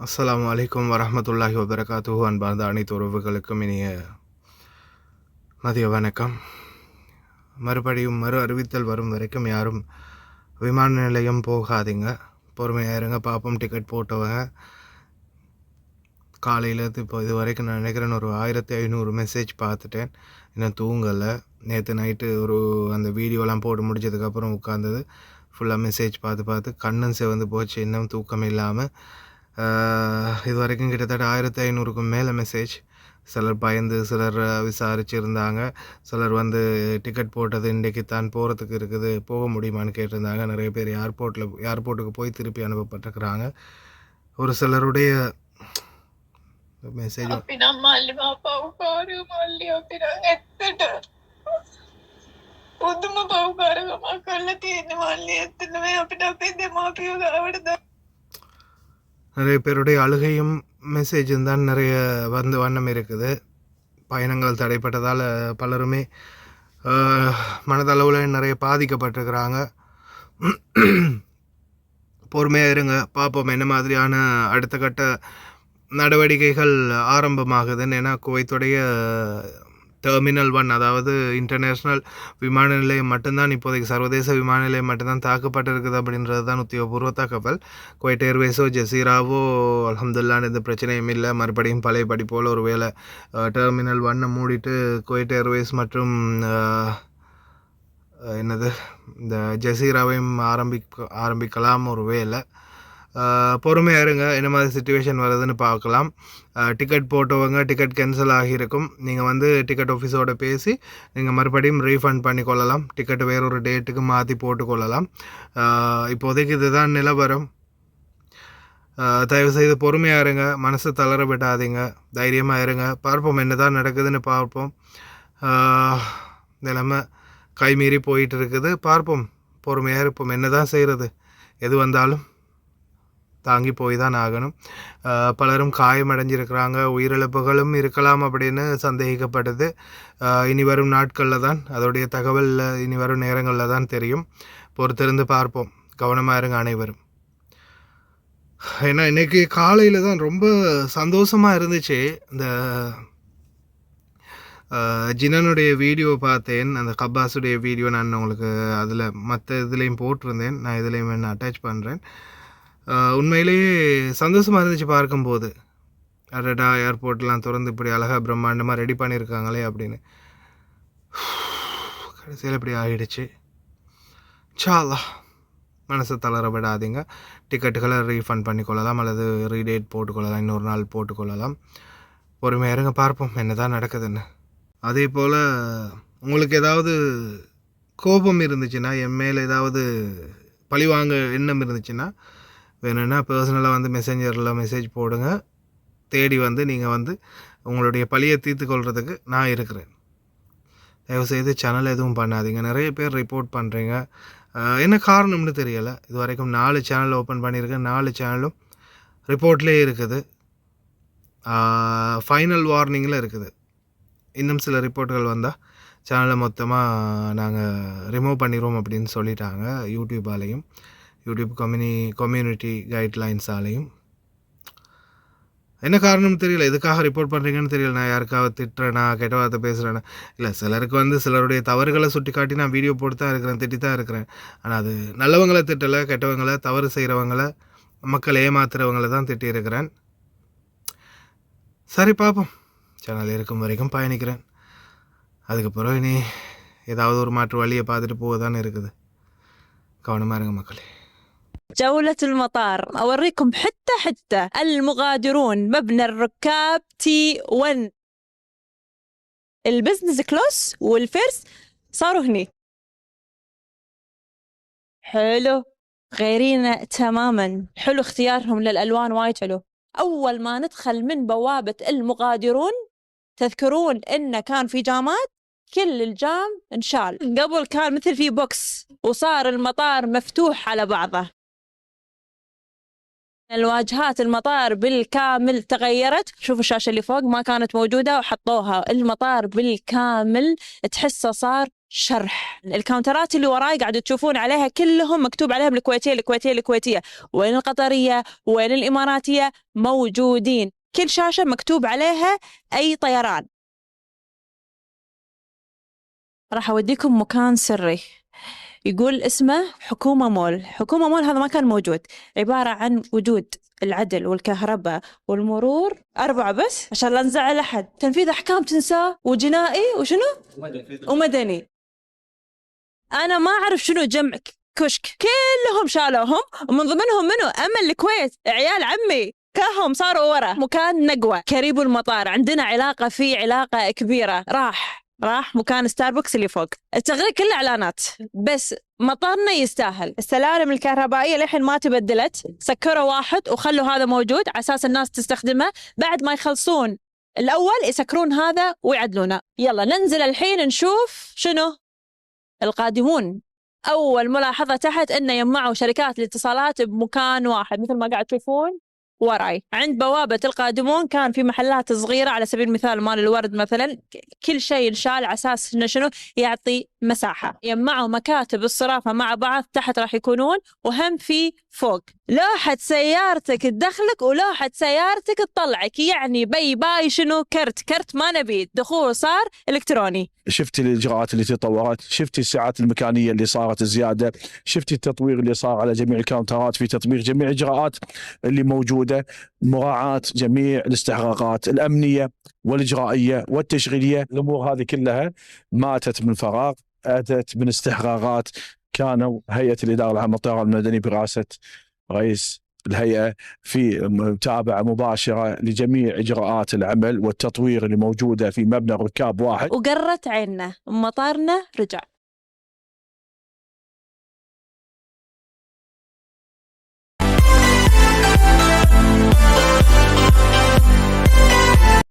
அஸ்ஸலாமு அலைக்கும் வரஹ்மத்துல்லாஹி வபரகாத்துஹு. அன்பார்ந்த அனைத்து உறவுகளுக்கும் இனிய மதிய வணக்கம். மறுபடியும் மறு அறிவித்தல் வரும் வரைக்கும் யாரும் விமான நிலையம் போகாதீங்க, பொறுமையாக இருங்க. பார்ப்போம். டிக்கெட் போட்டவங்க காலையிலேருந்து இப்போ இது வரைக்கும் நான் நினைக்கிறேன் ஒரு 1500 மெசேஜ் பார்த்துட்டேன். இன்னும் தூங்கலை. நேற்று நைட்டு அந்த வீடியோலாம் போட்டு முடிச்சதுக்கப்புறம் உட்காந்தது ஃபுல்லாக மெசேஜ் பார்த்து கண்ணும் சிவந்து போச்சு. இன்னும் தூக்கம் இல்லாமல் இது வரைக்கும் கிட்டத்தட்ட 1500க்கும் மேலே மெசேஜ். சிலர் பயந்து, சிலர் விசாரிச்சுருந்தாங்க, சிலர் டிக்கெட் போட்டது இன்றைக்கு தான் போகிறதுக்கு இருக்குது, போக முடியுமான்னு கேட்டிருந்தாங்க. நிறைய பேர் ஏர்போர்ட்டுக்கு போய் திருப்பி அனுப்பப்பட்டிருக்கிறாங்க. ஒரு சிலருடைய மெசேஜ் நிறைய பேருடைய அழுகையும் மெசேஜும் தான் நிறைய வண்ணம் இருக்குது. பயணங்கள் தடைப்பட்டதால் பலருமே மனதளவில் நிறைய பாதிக்கப்பட்டிருக்கிறாங்க. பொறுமையாக இருங்க, பார்ப்போம் என்ன மாதிரியான அடுத்த கட்ட நடவடிக்கைகள் ஆரம்பமாகுதுன்னு. ஏன்னா குவைத்துடைய டெர்மினல் 1, அதாவது இன்டர்நேஷ்னல் விமான நிலையம் மட்டும்தான் இப்போதைக்கு, சர்வதேச விமான நிலையம் மட்டும்தான் தாக்கப்பட்டிருக்குது அப்படின்றது தான் உத்தியோகபூர்வ தகவல். குவைட் ஏர்வேஸோ ஜசீராவோ அல்ஹம்துலில்லாஹ் எந்த பிரச்சனையும் இல்லை. மறுபடியும் பழையபடி போல் ஒரு வேளை டெர்மினல் 1 மூடிட்டு குவைட் ஏர்வேஸ் மற்றும் இந்த ஜசீராவையும் ஆரம்பிக்கலாம் ஒரு வேளை. பொறுமையாக இருங்க, என்ன மாதிரி சிச்சுவேஷன் வருதுன்னு பார்க்கலாம். டிக்கெட் போட்டவங்க டிக்கெட் கேன்சல் ஆகியிருக்கும். நீங்கள் டிக்கெட் ஆஃபீஸோடு பேசி நீங்கள் மறுபடியும் ரீஃபண்ட் பண்ணிக்கொள்ளலாம். டிக்கெட் வேறொரு டேட்டுக்கு மாற்றி போட்டுக்கொள்ளலாம். இப்போதைக்கு இதுதான் நிலவரம். தயவுசெய்து பொறுமையாக இருங்க, மனசு தளர விடாதீங்க, தைரியமாக இருங்க. பார்ப்போம் என்ன தான் நடக்குதுன்னு பார்ப்போம். நிலைமை கைமீறி போயிட்டு இருக்குது. பார்ப்போம், பொறுமையாக இருப்போம். என்ன தான் செய்கிறது, எது வந்தாலும் தாங்கி போய் தான் ஆகணும். பலரும் காயமடைஞ்சிருக்கிறாங்க, உயிரிழப்புகளும் இருக்கலாம் அப்படின்னு சந்தேகிக்கப்படுது. இனி வரும் நாட்களில் தான் அதோடைய தகவல், இனி வரும் நேரங்களில் தான் தெரியும். பொறுத்திருந்து பார்ப்போம். கவனமாக இருங்க அனைவரும். ஏன்னா இன்றைக்கி காலையில் தான் ரொம்ப சந்தோஷமாக இருந்துச்சு. இந்த ஜினனுடைய வீடியோ பார்த்தேன், அந்த கப்பாஸுடைய வீடியோ. நான் உங்களுக்கு அதில் மற்ற இதுலேயும் போட்டிருந்தேன், நான் இதுலேயும் என்ன அட்டாச் பண்ணுறேன். உண்மையிலேயே சந்தோஷமாக இருந்துச்சு பார்க்கும்போது. அடடா, ஏர்போர்ட்லாம் திறந்து இப்படி அழகாக பிரம்மாண்டமாக ரெடி பண்ணியிருக்காங்களே அப்படின்னு. கடைசியில் இப்படி ஆகிடுச்சு. சாலா, மனசை தளர விடாதீங்க. டிக்கெட்டுகளை ரீஃபண்ட் பண்ணிக்கொள்ளலாம் அல்லது ரீடேட் போட்டுக்கொள்ளலாம், இன்னொரு நாள் போட்டுக்கொள்ளலாம். பொறுமையாக இருங்க, பார்ப்போம் என்ன தான் நடக்குதுன்னு. அதே போல் உங்களுக்கு ஏதாவது கோபம் இருந்துச்சுன்னா, என் மேலே ஏதாவது பழிவாங்க எண்ணம் இருந்துச்சுன்னா, வேணும்னா பர்சனலாக மெசேஞ்சரில் மெசேஜ் போடுங்க. தேடி நீங்கள் உங்களுடைய பழியை தீர்த்து கொள்கிறதுக்கு நான் இருக்கிறேன். தயவுசெய்து சேனல் எதுவும் பண்ணாதீங்க. நிறைய பேர் ரிப்போர்ட் பண்ணுறீங்க, என்ன காரணம்னு தெரியலை. இது வரைக்கும் 4 சேனல் ஓப்பன் பண்ணியிருக்கேன், 4 சேனலும் ரிப்போர்ட்லேயே இருக்குது, ஃபைனல் வார்னிங்கில் இருக்குது. இன்னும் சில ரிப்போர்ட்டுகள் வந்தால் சேனலை மொத்தமாக நாங்கள் ரிமூவ் பண்ணிடுவோம் அப்படின்னு சொல்லிட்டாங்க. யூடியூப் கம்யூனிட்டி கைட்லைன்ஸாலையும். என்ன காரணம்னு தெரியல, எதுக்காக ரிப்போர்ட் பண்ணுறீங்கன்னு தெரியல. நான் யாருக்காவது திட்டுறேனா, கெட்ட வார்த்தை பேசுகிறேன்னா, இல்லை சிலருக்கு சிலருடைய தவறுகளை சுட்டி காட்டி நான் வீடியோ போட்டு தான் இருக்கிறேன், திட்டி தான் இருக்கிறேன். ஆனால் அது நல்லவங்களை திட்டலை, கெட்டவங்களை, தவறு செய்கிறவங்களை, மக்கள் ஏமாத்துறவங்களை தான் திட்டியிருக்கிறேன். சரி, பார்ப்போம். சேனல் இருக்கும் வரைக்கும் பயணிக்கிறேன். அதுக்கப்புறம் இனி ஏதாவது ஒரு மாற்று வழியை பார்த்துட்டு போக தானே இருக்குது. கவனமாக இருங்க மக்களே. جولة المطار أوريكم حتى المغادرون مبنى الركاب T1 البزنس كلوس والفيرس صاروا هني. حلو، غيرين تماما. حلو اختيارهم للألوان، وايد حلو. أول ما ندخل من بوابة المغادرون تذكرون إنه كان في جامات، كل الجام انشال. قبل كان مثل في بوكس وصار المطار مفتوح على بعضه. الواجهات المطار بالكامل تغيرت. شوفوا الشاشة اللي فوق ما كانت موجودة وحطوها. المطار بالكامل تحسه صار شرح. الكاونترات اللي وراي قاعدوا تشوفون عليها كلهم مكتوب عليهم الكويتية الكويتية الكويتية، وين القطرية وين الإماراتية موجودين. كل شاشة مكتوب عليها أي طيران. راح أوديكم مكان سري يقول اسمه حكومة مول. حكومة مول هذا ما كان موجود، عبارة عن وجود العدل والكهرباء والمرور 4 بس عشان لا نزعل أحد. تنفيذ أحكام تنساه، وجنائي وشنو ومدني. أنا ما أعرف شنو جمع كشك، كلهم شالوهم ومن ضمنهم منو أمل الكويت. عيال عمي كلهم صاروا ورا. مكان نقوى كريب المطار، عندنا علاقة فيه، علاقة كبيرة. راح مكان ستاربكس اللي فوق. التغريد كله إعلانات، بس مطارنا يستاهل. السلالم الكهربائية لحين ما تبدلت، سكروا واحد وخلوا هذا موجود على أساس الناس تستخدمه. بعد ما يخلصون الأول يسكرون هذا ويعدلونه. يلا ننزل الحين نشوف شنو القادمون. أول ملاحظة تحت إنه يجمعوا شركات الاتصالات بمكان واحد مثل ما قاعد تشوفون وراي. عند بوابة القادمون كان في محلات صغيرة على سبيل المثال مال الورد مثلا، كل شيء انشال على أساس إنه شنو يعطي مساحة. يجمعوا مكاتب الصرافة مع بعض تحت راح يكونون، وهم في فوق لوحة سيارتك تدخلك ولوحة سيارتك تطلعك. يعني باي شنو كرت ما نبي دخول صار إلكتروني. شفتي الإجراءات اللي تطورت، شفتي الساعات المكانية اللي صارت زيادة، شفتي التطوير اللي صار على جميع الكاونترات في تطبيق جميع الإجراءات اللي موجودة، مراعاة جميع الاستحقاقات الأمنية والإجرائية والتشغيلية. الأمور هذه كلها ما أتت من فراغ، أتت من استحقاقات. كانوا هيئة الإدارة العامة للطيران المدني برئاسة رئيس الهيئة في متابعة مباشرة لجميع إجراءات العمل والتطوير اللي موجودة في مبنى ركاب واحد. وقرت عيننا، مطارنا رجع.